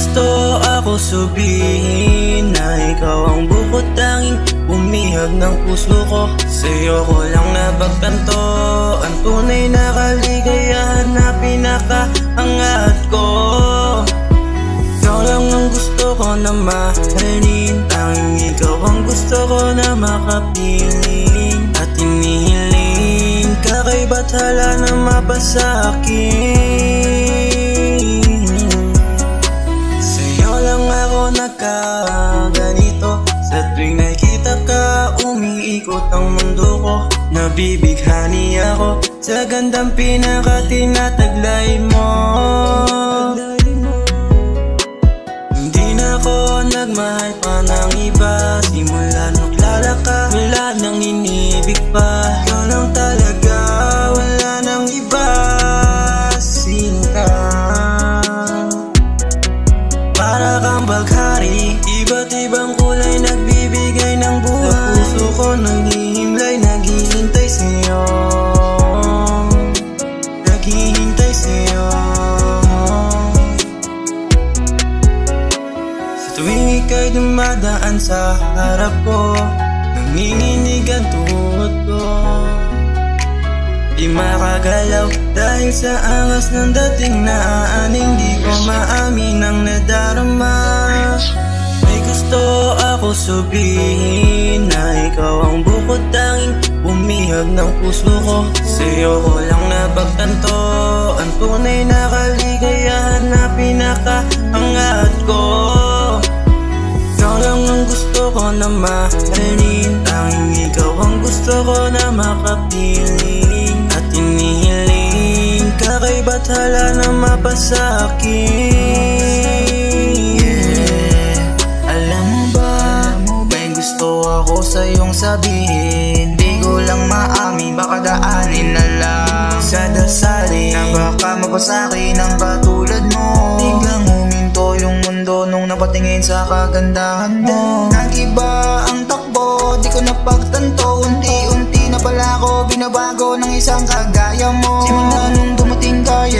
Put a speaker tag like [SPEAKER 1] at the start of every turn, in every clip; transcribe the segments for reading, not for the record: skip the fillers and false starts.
[SPEAKER 1] gusto ako sabihin na ikaw ang bukod tanging umihag ng puso ko. Sa'yo ko lang napagtanto ang tunay na kaligayahan na pinakaangat ko. Ikaw lang ang gusto ko na mahalin, tanging ikaw ang gusto ko na makapiling. At inihiling kakaiba't hala na mapasakin. Sa'yo lang ako nagkaganito, sa tuwing nakita ka umiikot ang mundo ko. Nabibighani ako sa gandang pinakatinataglay mo. Hindi na ako nagmahal pa ng iba, simula nung kilala ka wala nang inibig pa. Ikaw lang talaga, wala nang iba, sinta. Para kang baghari, iba't ibang kulay nagbibigay ng buhay. Sa puso ko naghihimlay, naghihintay sa'yo, naghihintay sa'yo. Sa tuwing ika'y dumadaan sa harap ko, nanginginig ang tuhod ko. Di makagalaw dahil sa angas ng dating na aaning di ko maamin ang nadarama. May gusto ako sabihin na ikaw ang bukod tanging umihag ng puso ko. Sa'yo ko lang napagtanto ang tunay na kaligayahan na pinakaangat ko. Ikaw lang ang gusto ko na mahalin, tanging ikaw ang gusto ko na makapiling. At inihiling kakaiba't hala na mapasakin.
[SPEAKER 2] Alam mo ba, may gusto ako sa'yong sabihin, di ko lang maamin, baka daanin na lang sa dasalin na baka mapasakin ang katulad mo. Biglang huminto yung mundo nung napatingin sa kagandahan mo. Nag-iba ang takbo, di ko napagtanto, unti-unti na pala ako binabago ng isang kagaya mo. Simula nung dumating ka,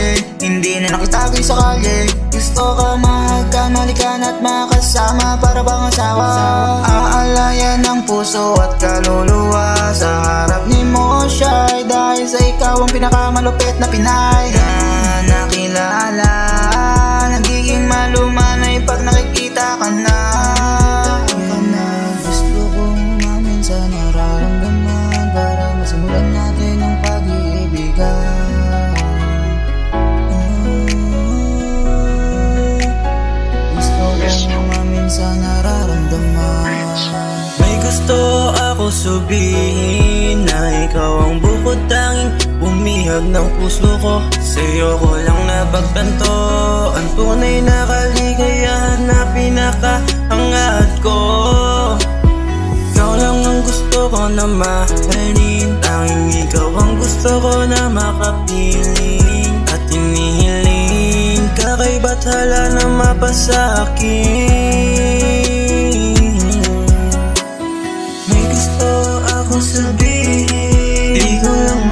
[SPEAKER 2] hindi na nakitagay sa kalye. Gusto ka mahalikan at makasama para bang asawa. Aalayan ng puso at kaluluwa sa harap ni Moshai, dahil sa ikaw ang pinakamalupit na Pinay na nakilala. Nagiging malumanay pag nakikita ka na. Gusto kong umamin sa nararamdaman para masimulan natin ang pag-iibigan. Sa nararamdaman.
[SPEAKER 1] May gusto ako sabihin na ikaw ang bukod tanging umihag ng puso ko. Sa'yo ko lang napagtanto ang tunay na kaligayahan na pinakaangat ko. Ikaw lang ang gusto ko na mahalin, tanging ikaw ang gusto ko na makapiling. At inihiling kakaiba't hala na mapasakin. May gusto ako sabihin, di ko lang